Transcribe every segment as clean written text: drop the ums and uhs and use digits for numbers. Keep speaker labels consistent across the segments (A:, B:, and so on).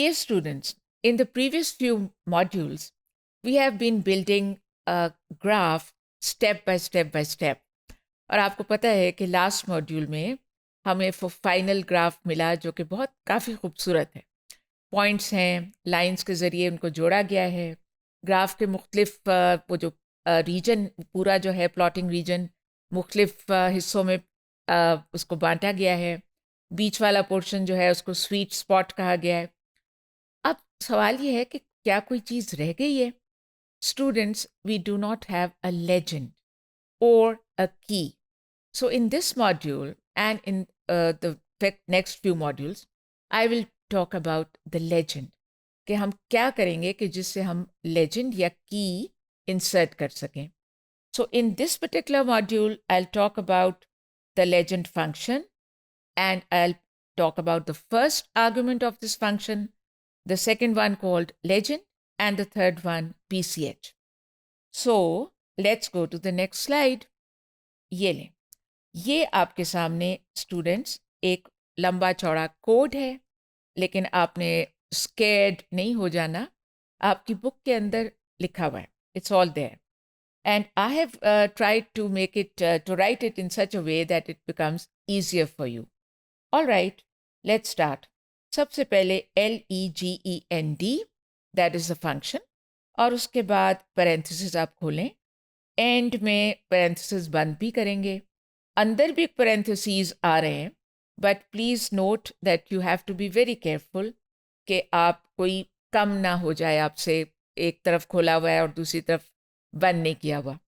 A: Dear students, in the previous few modules, we have been building a graph step by step by step. और आपको पता है कि last module में हमें फाइनल ग्राफ मिला जो कि बहुत काफ़ी खूबसूरत है. पॉइंट्स हैं, लाइंस के ज़रिए उनको जोड़ा गया है. ग्राफ के मुख्तलिफ वो जो रीजन पूरा जो है प्लॉटिंग रीजन मुख्तलिफ हिस्सों में उसको बांटा गया है. बीच वाला पोर्शन जो है उसको स्वीट स्पॉट कहा गया है. अब सवाल ये है कि क्या कोई चीज़ रह गई है? Students, we do not have a legend और अ की. So in this module and in the next few modules, I will talk about the legend. कि हम क्या करेंगे कि जिससे हम legend या key insert कर सकें. So in this particular module, I'll talk about the legend function and I'll talk about the first argument of this function, the second one called legend, and the third one PCH. So let's go to the next slide. ये लें. ये आपके सामने students एक लंबा चौड़ा code है, लेकिन आपने स्केर्ड नहीं हो जाना. आपकी बुक के अंदर लिखा हुआ है. It's all there and I have tried to make it to write it in such a way that it becomes easier for you. All right, let's start. सबसे पहले LEGEND, that is the function, और उसके बाद parenthesis आप खोलें. And में parenthesis बंद भी करेंगे. अंदर भी पैरेंथेसिस आ रहे हैं, but please note that you have to be very careful कि आप कोई कम ना हो जाए आपसे. एक तरफ खोला हुआ है और दूसरी तरफ बंद नहीं किया हुआ.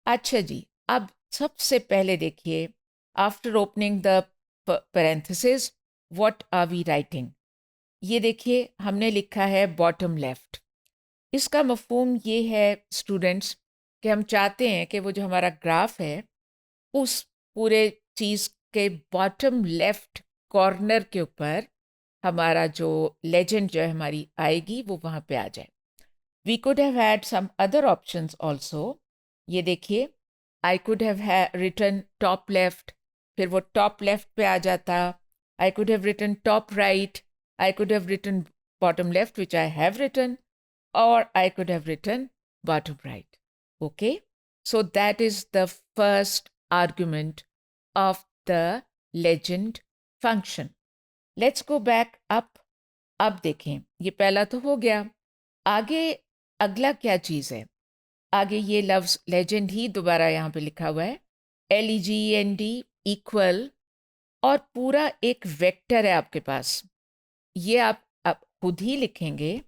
A: अच्छा जी, अब सबसे पहले देखिए, after opening the parenthesis, what are we writing. ये देखिए, हमने लिखा है बॉटम लेफ्ट. इसका मफहूम ये है स्टूडेंट्स कि हम चाहते हैं कि वो जो हमारा ग्राफ है उस पूरे चीज़ के बॉटम लेफ्ट कॉर्नर के ऊपर हमारा जो लेजेंड जो है हमारी आएगी वो वहाँ पे आ जाए. We could have had some other options also. ये देखिए, I could have written top left, फिर वो टॉप लेफ्ट पे आ जाता. I could have written top right, I could have written bottom left which I have written, or I could have written bottom right. Okay? So that is the first argument of the legend function. Let's go back up. अब देखें, ये पहला तो हो गया. आगे अगला क्या चीज़ है? आगे ये लफ्ज़ legend ही दोबारा यहाँ पे लिखा हुआ है. LEGEND इक्वल, और पूरा एक वेक्टर है आपके पास. ये आप खुद ही लिखेंगे.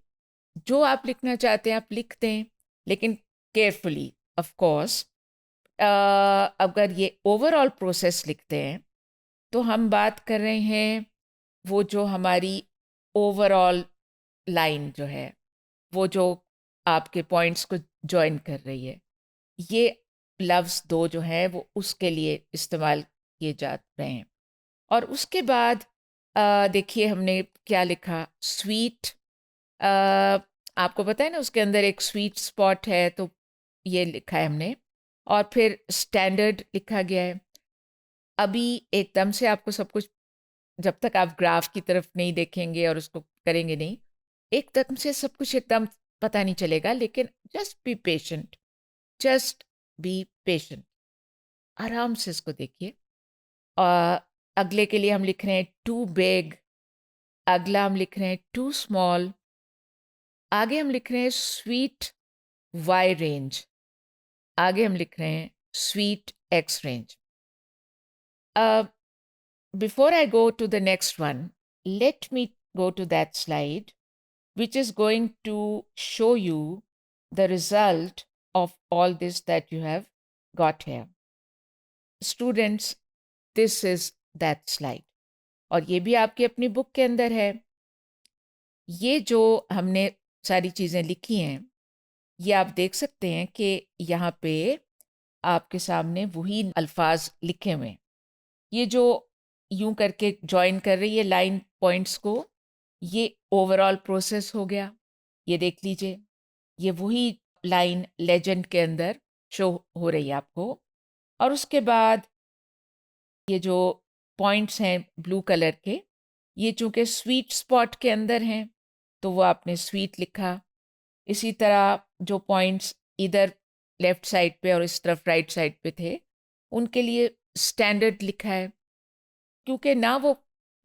A: जो आप लिखना चाहते हैं आप लिख दें, लेकिन केयरफुली ऑफ कोर्स. अगर ये ओवरऑल प्रोसेस लिखते हैं तो हम बात कर रहे हैं वो जो हमारी ओवरऑल लाइन जो है, वो जो आपके पॉइंट्स को जॉइन कर रही है. ये लफ्ज़ दो जो हैं वो उसके लिए इस्तेमाल किए जा रहे हैं. और उसके बाद देखिए हमने क्या लिखा, स्वीट. आपको पता है ना उसके अंदर एक स्वीट स्पॉट है, तो ये लिखा है हमने. और फिर स्टैंडर्ड लिखा गया है. अभी एकदम से आपको सब कुछ, जब तक आप ग्राफ की तरफ नहीं देखेंगे और उसको करेंगे नहीं, एकदम से सब कुछ एकदम पता नहीं चलेगा. लेकिन just be patient, just be patient. आराम से इसको देखिए. और अगले के लिए हम लिख रहे हैं टू बिग. अगला हम लिख रहे हैं टू स्मॉल. आगे हम लिख रहे हैं स्वीट वाई रेंज. आगे हम लिख रहे हैं sweet X range. Before I go to the next one, let me go to that slide which is going to show you the result of all this that you have got here. Students, this is that slide. और ये भी आपकी अपनी book के अंदर है. ये जो हमने सारी चीज़ें लिखी हैं, ये आप देख सकते हैं कि यहाँ पे आपके सामने वही अल्फाज लिखे हुए हैं. ये जो यूं करके जॉइन कर रही है लाइन पॉइंट्स को, ये ओवरऑल प्रोसेस हो गया. ये देख लीजिए, ये वही लाइन लेजेंड के अंदर शो हो रही है आपको. और उसके बाद ये जो पॉइंट्स हैं ब्लू कलर के, ये चूंकि स्वीट स्पॉट के अंदर हैं, तो वो आपने स्वीट लिखा। इसी तरह जो पॉइंट्स इधर लेफ्ट साइड पे और इस तरफ राइट साइड पे थे, उनके लिए स्टैंडर्ड लिखा है, क्योंकि ना वो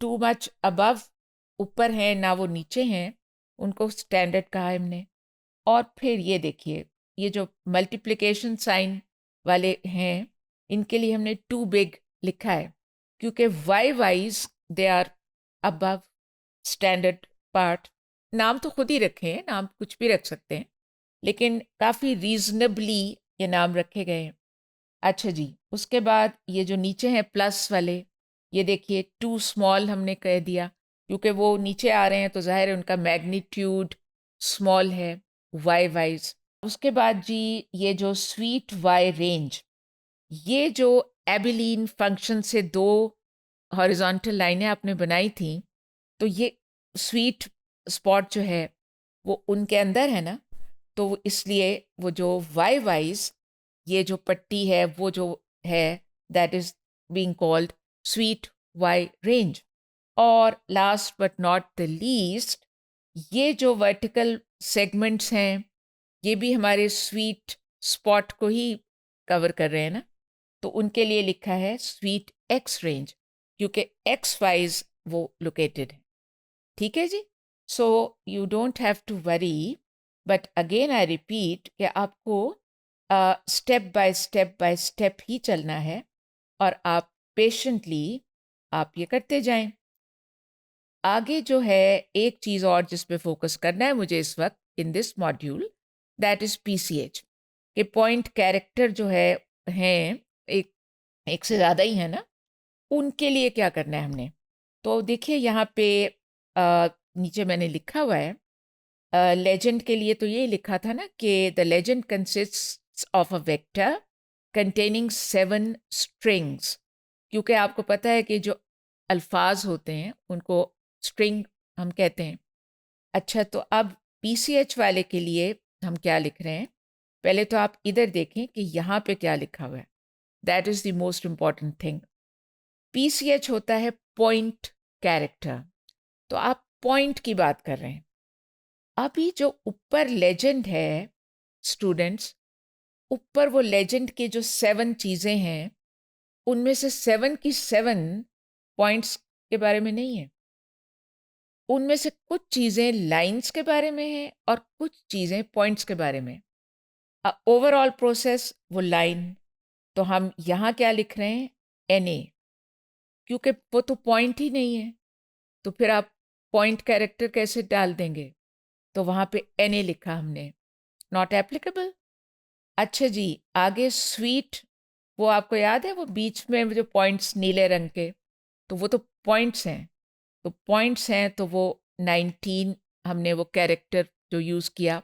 A: टू मच अबव ऊपर हैं ना वो नीचे हैं, उनको स्टैंडर्ड कहा है हमने। और फिर ये देखिए, ये जो मल्टीप्लिकेशन साइन वाले हैं, इनके लिए हमने टू बिग लिखा है, क्योंकि Y wise they are above standard part. नाम तो खुद ही रखे हैं, नाम कुछ भी रख सकते हैं, लेकिन काफ़ी रीजनेबली ये नाम रखे गए हैं। अच्छा जी, उसके बाद ये जो नीचे हैं प्लस वाले, ये देखिए टू स्मॉल हमने कह दिया, क्योंकि वो नीचे आ रहे हैं तो जाहिर है उनका मैग्नीट्यूड स्मॉल है वाई वाइज। उसके बाद जी, ये जो स्वीट वाई रेंज, ये जो एबिलीन फंक्शन से दो हॉरिजॉन्टल लाइनें आपने बनाई थी, तो ये स्वीट स्पॉट जो है वो उनके अंदर है ना, तो इसलिए वो जो वाई वाइज ये जो पट्टी है वो जो है, that is being called sweet Y range. और last but not the least, ये जो वर्टिकल सेगमेंट्स हैं, ये भी हमारे स्वीट स्पॉट को ही कवर कर रहे हैं ना, तो उनके लिए लिखा है स्वीट एक्स रेंज, क्योंकि एक्स वाइज वो लोकेटेड है। ठीक है जी। So you don't have to worry, but again I repeat कि आपको स्टेप बाय स्टेप ही चलना है, और आप पेशेंटली आप ये करते जाएं। आगे जो है एक चीज़ और जिस पे फोकस करना है मुझे इस वक्त in this module, that is PCH के पॉइंट कैरेक्टर जो है हैं, एक एक से ज़्यादा ही है ना, उनके लिए क्या करना है हमने। तो देखिए यहाँ पे नीचे मैंने लिखा हुआ है लेजेंड के लिए, तो ये लिखा था ना कि the legend consists of a vector containing 7 strings, क्योंकि आपको पता है कि जो अल्फाज होते हैं उनको स्ट्रिंग हम कहते हैं। अच्छा, तो अब पीसीएच वाले के लिए हम क्या लिख रहे हैं, पहले तो आप इधर देखें कि यहाँ पे क्या लिखा हुआ है। That is the most important thing. PCH होता है पॉइंट कैरेक्टर, तो आप पॉइंट की बात कर रहे हैं। अभी जो ऊपर लेजेंड है स्टूडेंट्स, ऊपर वो लेजेंड के जो 7 चीज़ें हैं, उनमें से 7 की 7 पॉइंट्स के बारे में नहीं है। उनमें से कुछ चीज़ें लाइंस के बारे में हैं और कुछ चीज़ें पॉइंट्स के बारे में। ओवरऑल प्रोसेस वो लाइन, तो हम यहाँ क्या लिख रहे हैं, एन ए, क्योंकि वो तो पॉइंट ही नहीं है, तो फिर आप पॉइंट कैरेक्टर कैसे डाल देंगे, तो वहाँ पे एन ए लिखा हमने, नॉट एप्लीकेबल। अच्छा जी, आगे स्वीट, वो आपको याद है वो बीच में जो पॉइंट्स नीले रंग के, तो वो तो पॉइंट्स हैं, तो पॉइंट्स हैं तो वो 19 हमने वो कैरेक्टर जो यूज़ किया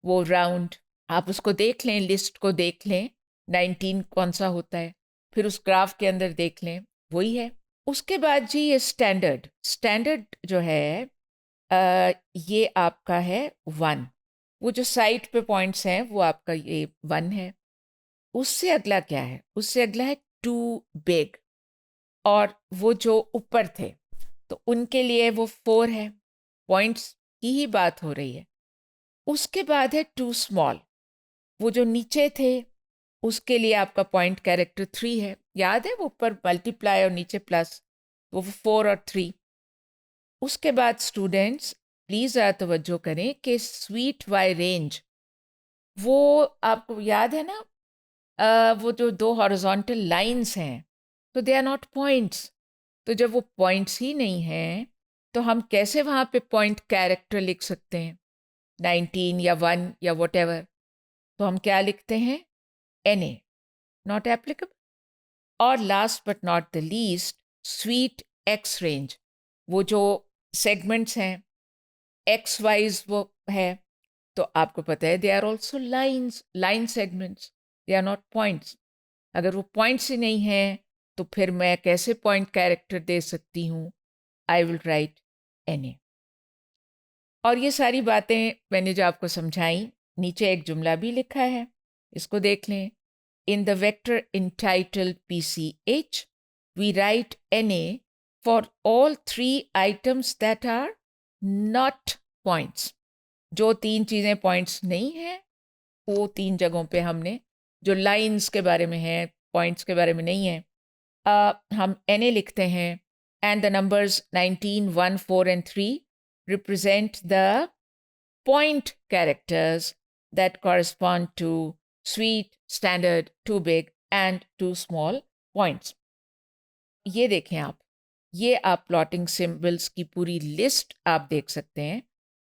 A: वो राउंड, आप उसको देख लें, लिस्ट को देख लें 19 कौन सा होता है, फिर उस ग्राफ के अंदर देख लें वही है। उसके बाद जी ये स्टैंडर्ड, स्टैंडर्ड जो है ये आपका है 1, वो जो साइड पे पॉइंट्स हैं वो आपका ये 1 है। उससे अगला क्या है, उससे अगला है 2 बिग, और वो जो ऊपर थे तो उनके लिए वो 4 है, पॉइंट्स की ही बात हो रही है। उसके बाद है 2 स्मॉल, वो जो नीचे थे उसके लिए आपका पॉइंट कैरेक्टर 3 है, याद है वो ऊपर मल्टीप्लाई और नीचे प्लस, वो 4 और 3। उसके बाद स्टूडेंट्स प्लीज़ तवज्जो करें कि स्वीट वाई रेंज, वो आपको याद है ना, वो जो दो हॉरिजॉन्टल लाइंस हैं, तो दे आर नॉट पॉइंट्स। तो जब वो पॉइंट्स ही नहीं हैं, तो हम कैसे वहाँ पे पॉइंट कैरेक्टर लिख सकते हैं, 19 या 1 या वट एवर। तो हम क्या लिखते हैं, एन ए, नॉट एप्लीकेबल। और last but not the least, sweet X range, वो जो सेगमेंट्स हैं एक्स वाइज वो है, तो आपको पता है they are also lines, line segments, they are not points. अगर वो पॉइंट्स ही नहीं हैं तो फिर मैं कैसे पॉइंट कैरेक्टर दे सकती हूँ, I will write an A. और ये सारी बातें मैंने जो आपको समझाई, नीचे एक जुमला भी लिखा है, इसको देख लें। In the vector entitled PCH, we write NA for all 3 items that are not points. जो 3 चीज़ें पॉइंट्स नहीं हैं, वो 3 जगहों पे हमने जो लाइन्स के बारे में है, पॉइंट्स के बारे में नहीं है, हम NA लिखते हैं and the numbers 19, 1, 4 and 3 represent the point characters that correspond to sweet, standard, too big and too small points. ये देखें आप, ये आप प्लॉटिंग सिंबल्स की पूरी लिस्ट आप देख सकते हैं।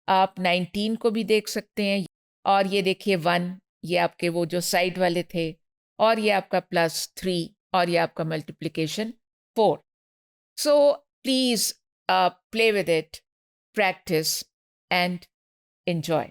A: आप 19 को भी देख सकते हैं और ये देखिए 1, ये आपके वो जो साइड वाले थे, और ये आपका +3 और ये आपका multiplication 4। So please play with it, practice and enjoy.